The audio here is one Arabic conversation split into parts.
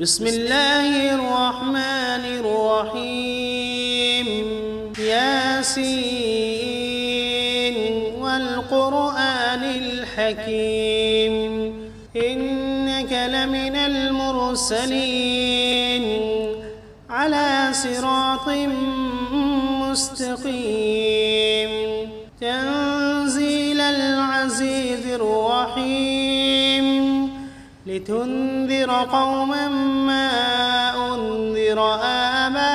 بسم الله الرحمن الرحيم ياسين والقرآن الحكيم إنك لمن المرسلين على صراط مستقيم تنزيل العزيز الرحيم لتنذر قوما ما أنذر آباؤهم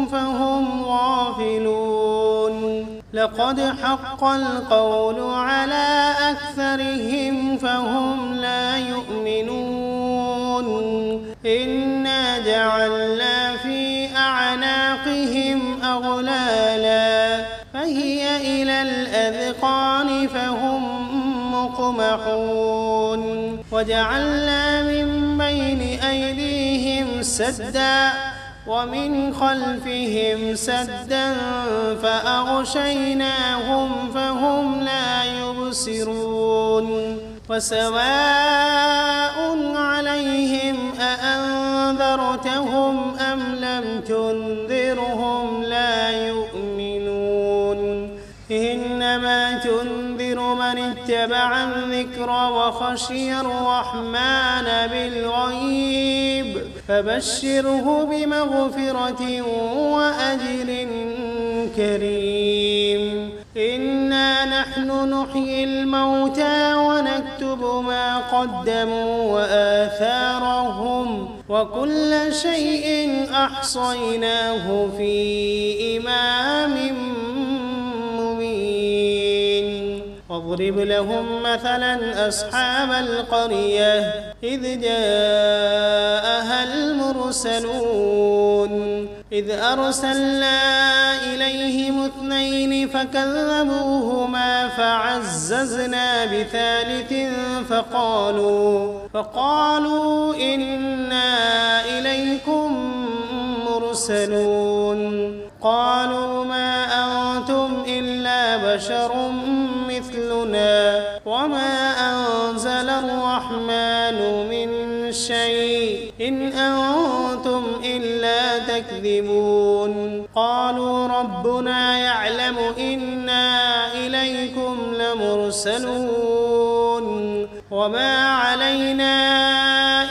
فهم غافلون لقد حق القول على أكثرهم فهم لا يؤمنون إنا جعلنا في أعناقهم أغلالا فهي إلى الأذقان فهم مقمحون وجعلنا من بين أيديهم سدا ومن خلفهم سدا فأغشيناهم فهم لا يبصرون وسواء عليهم أأنذرتهم أم لم تنذرهم لا يؤمنون إنما تنذر من اتبع الذكر وخشي الرحمن بالغيب فبشره بمغفرة وأجر كريم إنا نحن نحيي الموتى ونكتب ما قدموا وآثارهم وكل شيء أحصيناه في إمام واضرب لهم مثلا أصحاب القرية إذ جاءها المرسلون إذ أرسلنا إليهم 2 فكذبوهما فعززنا بثالث فقالوا إنا إليكم مرسلون قالوا ما أنتم إلا بشر مثلنا وما أنزل الرحمن من شيء إن أنتم إلا تكذبون قالوا ربنا يعلم إنا إليكم لمرسلون وما علينا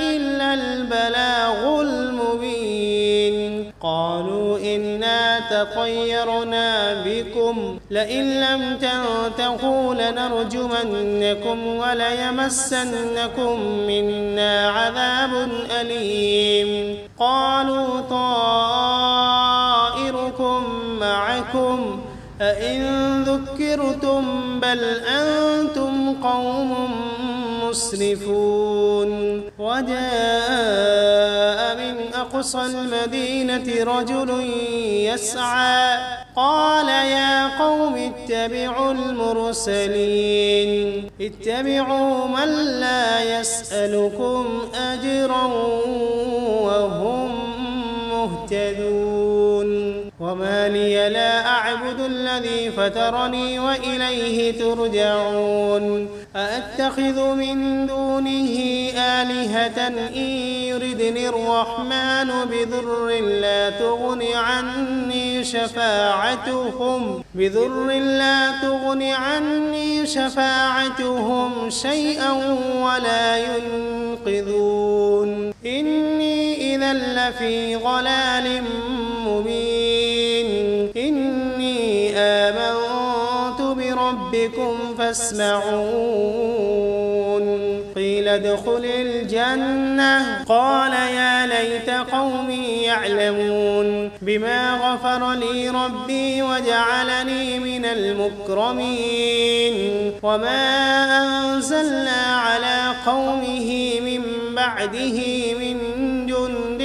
إلا البلاغ المبين قالوا إنا تطيرنا بكم لئن لم تنتهوا لنرجمنكم وليمسنكم منا عذاب أليم قالوا طائركم معكم أئن ذكرتم بل أنتم قوم مسرفون وجاء من أقصى المدينة رجل يسعى قال يا قوم اتبعوا المرسلين اتبعوا من لا يسألكم أجرا وهم مهتدون وما لي لا أعبد الذي فطرني وإليه ترجعون أأتخذ من دونه آلهة إن يردني الرحمن بضر لا تغن عني شفاعتهم شيئا ولا ينقذون إني إذا لفي ضلال مبين إني آمنت بربكم فاسمعون قيل ادخل الجنة قال يا ليت قومي يعلمون بما غفر لي ربي وجعلني من المكرمين وما أنزلنا على قومه من بعده من جند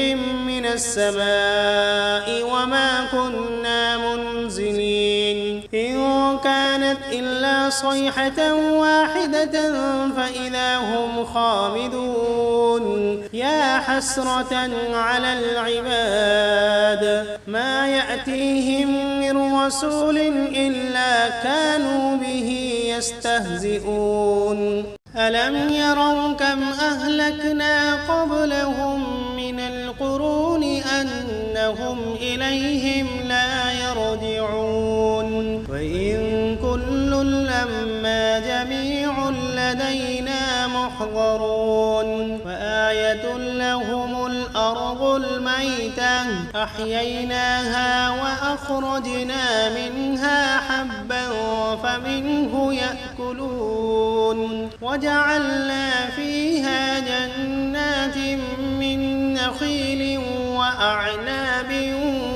من السماء وما كنا منزلين إن كانت إلا صيحة واحدة فإذا هم خامدون يا حسرة على العباد ما يأتيهم من رسول إلا كانوا به يستهزئون ألم يروا كم أهلكنا قبلهم من القرون أنهم إليهم لا يرجعون وإن كل لما جميع لدينا محضرون وآية لهم الأرض الميتة أحييناها وأخرجنا منها حبا فمنه يأكلون وجعلنا فيها جنات من نخيل وأعناب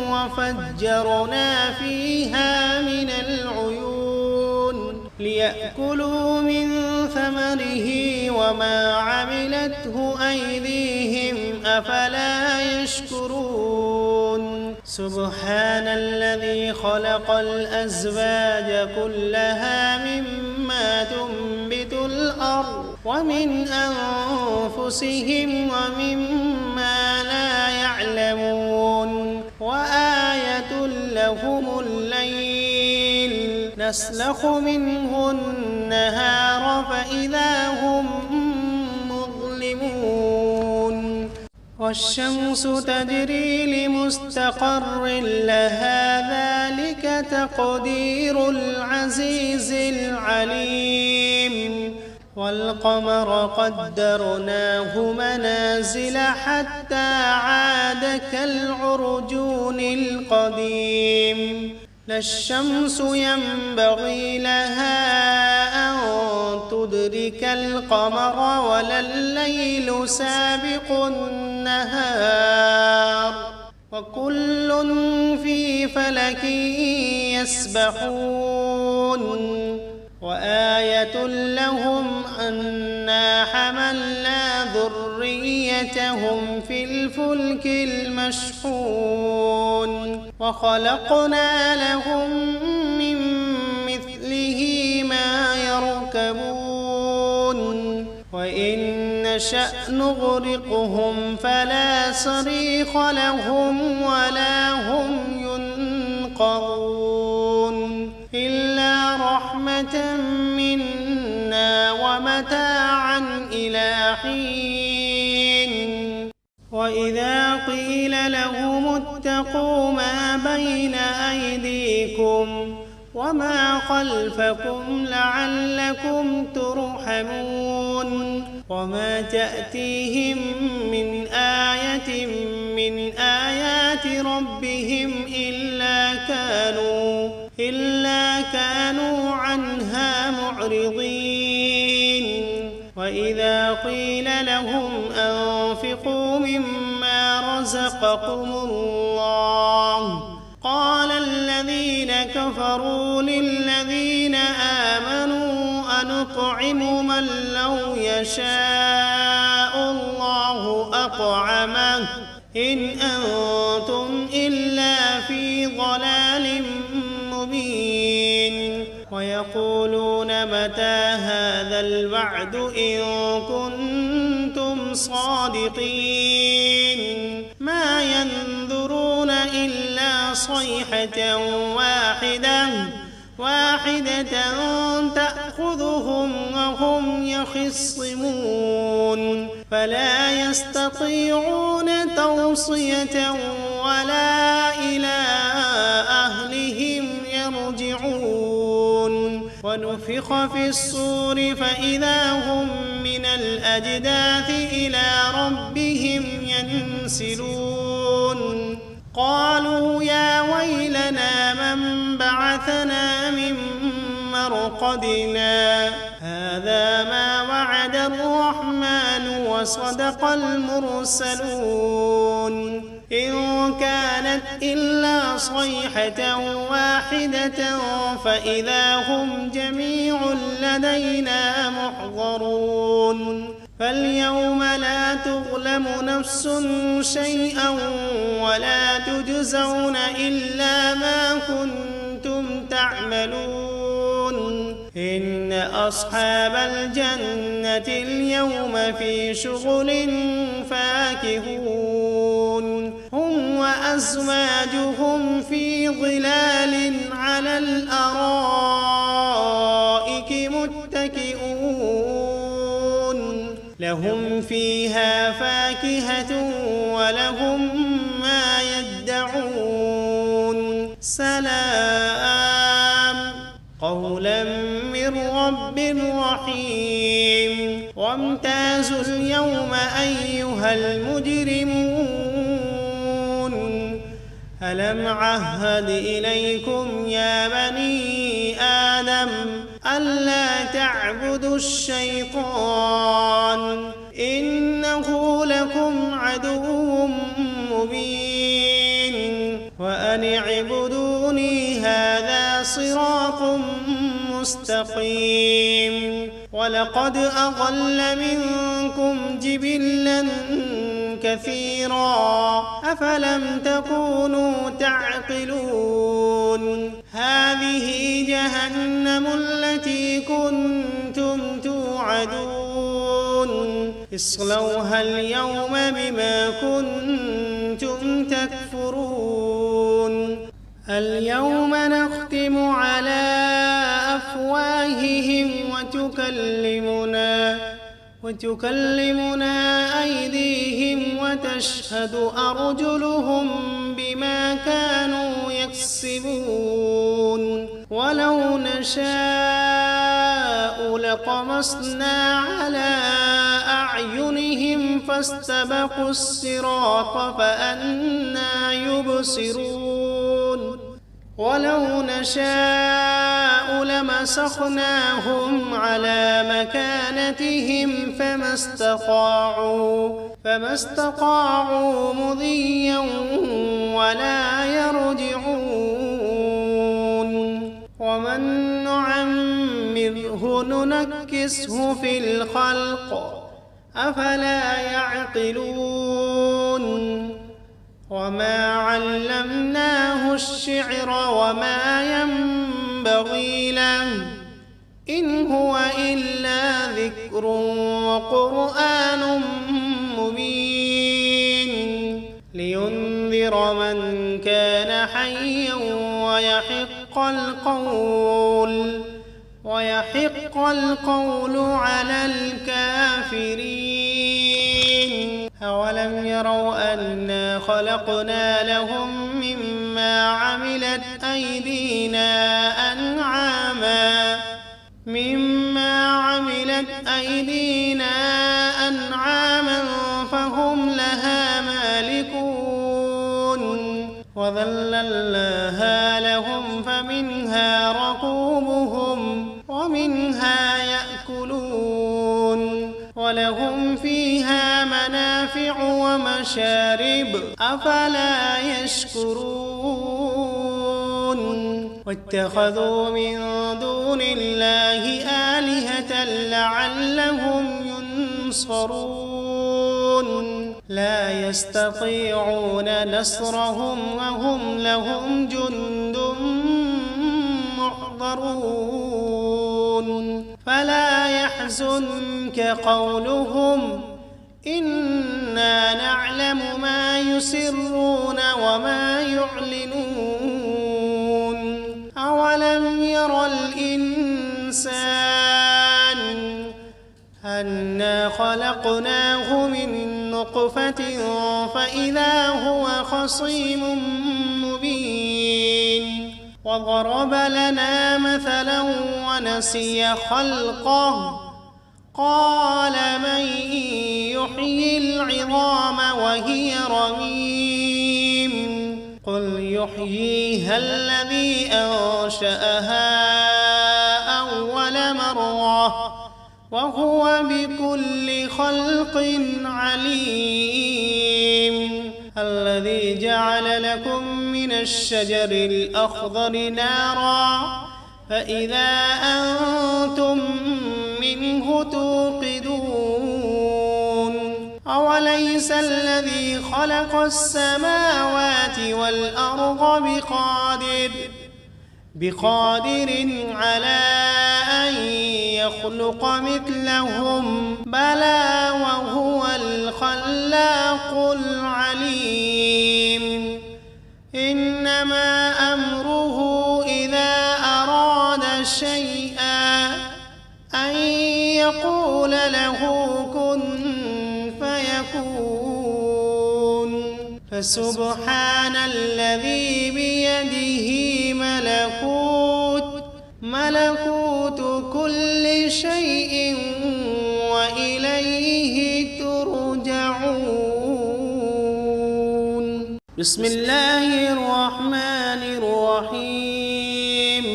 وفجرنا فيها من العيون ليأكلوا من ثمره وما عملته أيديهم أفلا يشكرون سبحان الذي خلق الأزواج كلها مما تنبت الأرض ومن أنفسهم ومما لا يعلمون وآية لهم الليل نسلخ منه النهار فإذا هم مظلمون والشمس تجري لمستقر لها ذلك تقدير العزيز العليم والقمر قدرناه منازل حتى عاد كالعرجون القديم لا الشمس ينبغي لها أن تدرك القمر ولا الليل سابق النهار وكل في فلك يسبحون وآية لهم أنا حملنا ذريتهم في الفلك المشحون وخلقنا لهم من مثله ما يركبون وإن نشأ نغرقهم فلا صريخ لهم ولا هم ينقذون إلا رحمة منا ومتاعا إلى حين وإذا قيل لهم اتقوا ما بين أيديكم وما خلفكم لعلكم ترحمون وما تأتيهم من آية من آيات ربهم إلا كانوا عنها معرضين وإذا قيل لهم أنفقوا مما رزقكم الله قال الذين كفروا للذين آمنوا أنطعم من لو يشاء الله أطعمه إن أنتم إلا في ضلال مبين ويقولون متى هذا الوعد إن كنتم صادقين ما ينظرون إلا صيحة واحدة تأخذهم وهم يخصمون فلا يستطيعون توصية ولا إلى أهلهم يرجعون ونفخ في الصور فإذا هم من الأجداث إلى ربهم ينسلون قالوا يا ويلنا من بعثنا من مرقدنا هذا ما وعد الرحمن وصدق المرسلون إن كانت إلا صيحة واحدة فإذا هم جميع لدينا محضرون فاليوم لا تظلم نفس شيئا ولا تجزون إلا ما كنتم تعملون إن أصحاب الجنة اليوم في شغل فاكهون هم وأزواجهم في ظلال على الأرائك متكئون فيها فاكهة ولهم ما يدعون سلام قولا من رب رحيم وامتازوا اليوم أيها المجرمون ألم عهد إليكم يا بني آدم ألا تعبدوا الشيطان إنه لكم عدو مبين وأن اعبدوني هذا صراط مستقيم ولقد أضل منكم جبلا كثيرا أفلم تكونوا تعقلون هذه جهنم التي كنتم توعدون اصلوها اليوم بما كنتم تكفرون اليوم نختم على أفواههم وتكلمنا أيديهم وتشهد أرجلهم بما كانوا يكسبون ولو نشاء لطمسنا على أعينهم فاستبقوا الصراط فأنى يبصرون ولو نشاء لمسخناهم على مكانتهم فما استطاعوا مضيا ولا يرجعون ومن نعمره ننكسه في الخلق أفلا يعقلون وما علمناه الشعر وما ينبغي له إن هو إلا ذكر وقرآن مبين لينذر من كان حيا ويحق القول على الكافرين أولم يروا أنا خلقنا لهم مما عملت أيدينا أنعاما فهم لها مالكون وذللناها لهم فمنها ركوبهم ومنها يأكلون ولهم فيها منافع ومشارب أفلا يشكرون واتخذوا من دون الله آلهة لعلهم ينصرون لا يستطيعون نصرهم وهم لهم جند محضرون فلا يحزنك قولهم إنا نعلم ما يسرون وما يعلنون أولم ير الإنسان أنا خلقناه من نطفة فإذا هو خصيم مبين وضرب لنا مثلا ونسي خلقه قال من يحيي العظام وهي رميم قل يحييها الذي أنشأها أول مرة وهو بكل خلق عليم الذي جعل لكم من الشجر الأخضر نارا فإذا أنتم منه توقدون أوليس الذي خلق السماوات والأرض بقادر على أن يخلق مثلهم بلى وهو الخلاق العليم إنما أمره إذا أراد شيئا أن يقول له كن فسبحان الذي بيده ملكوت كل شيء وإليه ترجعون. بسم الله الرحمن الرحيم.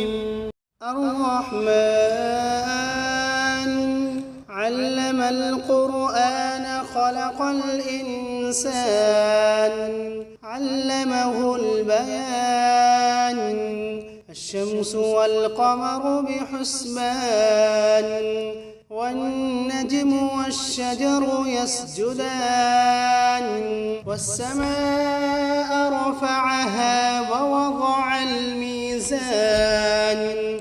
الرحمن علم القرآن خلق الإنسان علمه البيان الشمس والقمر بحسبان والنجم والشجر يسجدان والسماء رفعها ووضع الميزان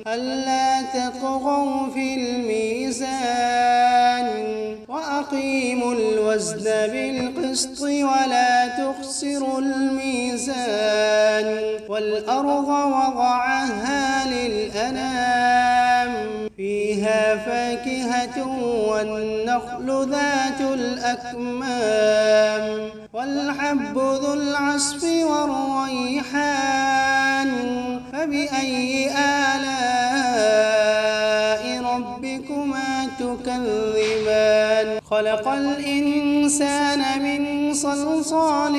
ألا تطغوا في الميزان وأقيموا الوزن بالقسط ولا تخسروا الميزان والأرض وضعها للأنام فيها فاكهة والنخل ذات الأكمام والحب ذو العصف والريحان فبأي آلاء ربكما تكذبان خلق الإنسان من صلصال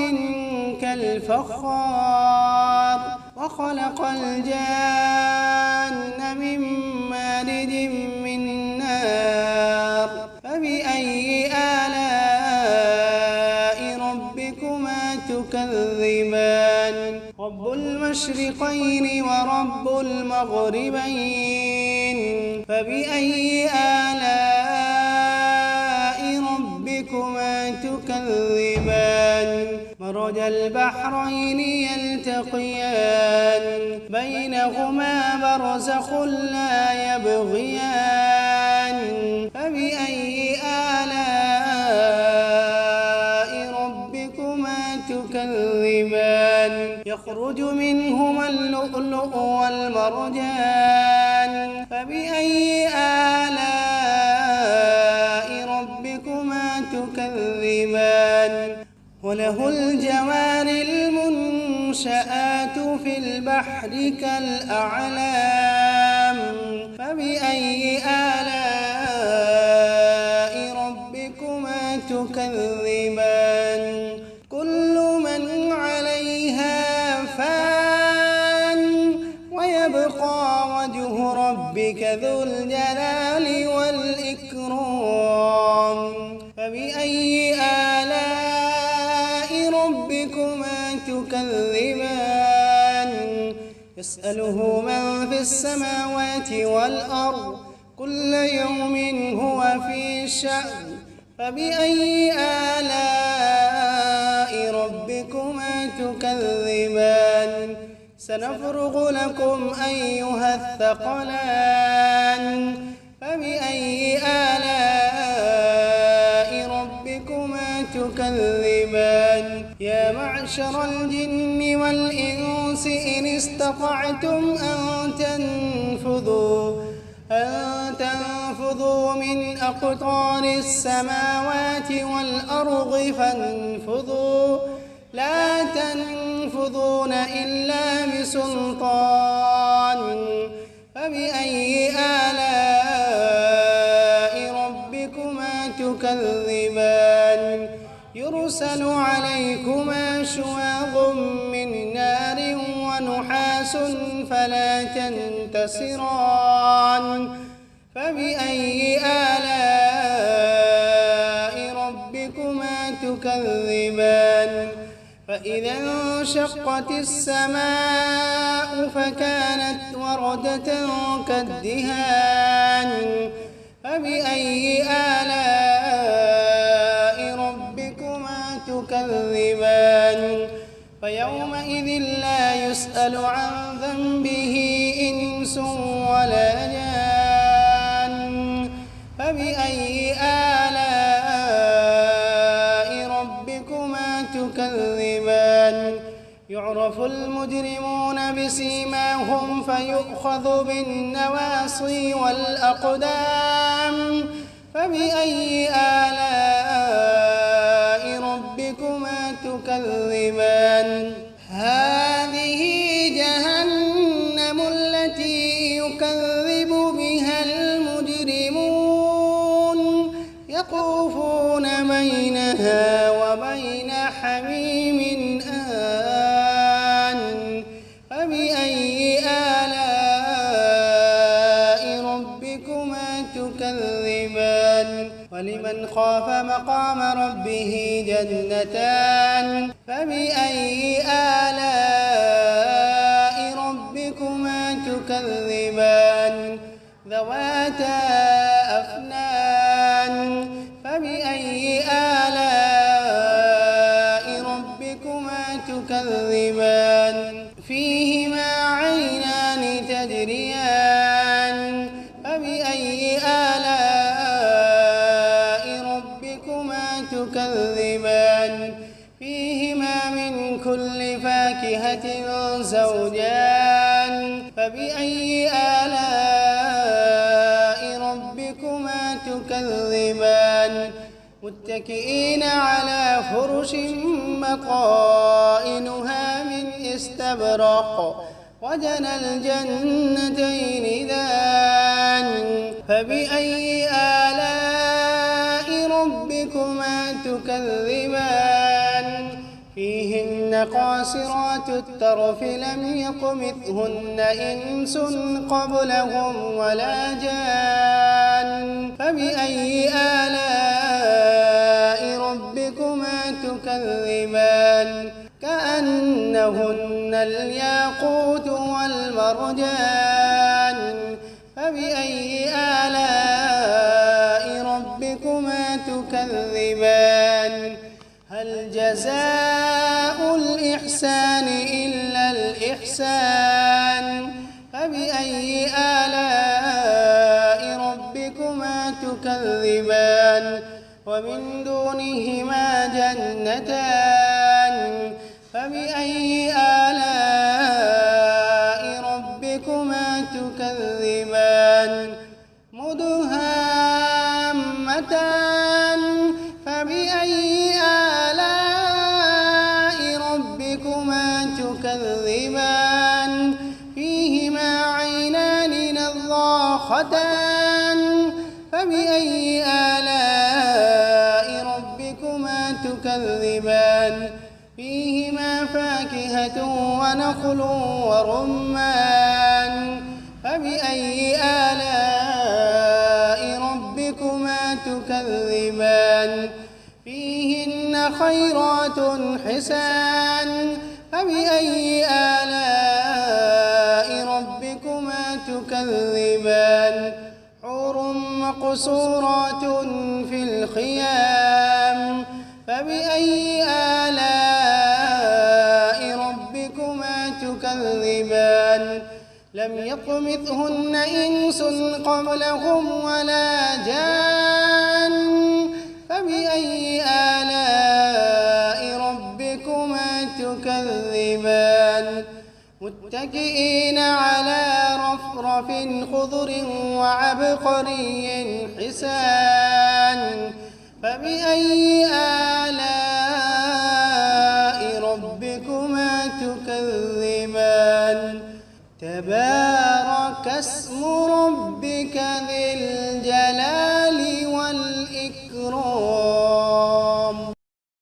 كالفخار وخلق الجان من مارد من نار فبأي آلاء ربكما تكذبان رب المشرقين ورب المغربين فبأي آلاء ربكما تكذبان مرج البحرين يلتقيان بينهما برزخ لا يبغيان فبأي آلاء ربكما تكذبان يخرج منهما اللؤلؤ والمرجان فبأي آلاء ربكما تكذبان وله الجوار المنشآت في البحر كالأعلام فبأي آلاء ربكما تكذبان كل من عليها فان ويبقى وجه ربك ذو الجلال والإكرام فبأي آلاء ربكما تكذبان يسأله من في السماوات والأرض كل يوم هو في شأن فبأي آلاء ربكما تكذبان سنفرغ لكم أيها الثقلان فبأي آلاء ربكما تكذبان يا معشر الجن والإنس إن استطعتم أن تنفذوا من أقطار السماوات والأرض فانفذوا لا تنفذون إلا بسلطان فبأي آلاء ربكما تكذبان يرسل عليكما شواظ من نار ونحاس فلا تنتصران فبأي آلاء ربكما تكذبان فإذا انشقت السماء فكانت وردة كالدهان فبأي آلاء ربكما تكذبان فيومئذ لا يسأل عن ذنبه إنس ولا جان فبأي آلاء ربكما تكذبان يعرف المجرمون بسيماهم فيؤخذ بالنواصي والأقدام فبأي آلاء ربكما تكذبان هذه جهنم التي يكذب بها المجرمون يطوفون بينها وبين حميم آن فبأي آلاء ربكما تكذبان ولمن خاف مقام ربه جنتان فبأي آلاء ربكما تكذبان ذواتا أفنان فبأي آلاء ربكما تكذبان فيهما عينان تجريان فبأي آلاء ربكما تكذبان فيهما من كل فاكهة زوجان فبأي آلاء ربكما تكذبان متكئين على فرش بطائنها من استبرق وجنى الجنتين دان فبأي آلاء ربكما تكذبان فيهن قاصرات الطرف لم يطمثهن إنس قبلهم ولا جان فبأي آلاء ربكما تكذبان كأنهن الياقوت والمرجان فبأي آلاء ربكما تكذبان هل جزاء الإحسان إلا الإحسان فبأي آلاء ربكما تكذبان ومن دونهما جنتان فبأي آلاء ربكما تكذبان مدهامتان فبأي آلاء ربكما تكذبان فيهما عينان نضاختان فبأي آلاء ربكما تكذبان فيهما فاكهة ونخل ورمان فبأي آلاء ربكما تكذبان فيهن خيرات حسان فبأي آلاء ربكما تكذبان حور مقصورات في الخيام فبأي آلاء ربكما تكذبان لم يطمثهن إنس قبلهم ولا جان فبأي آلاء ربكما تكذبان متكئين على رفرف خضر وعبقري حسان فبأي آلاء ربكما تكذبان تبارك اسم ربك ذي الجلال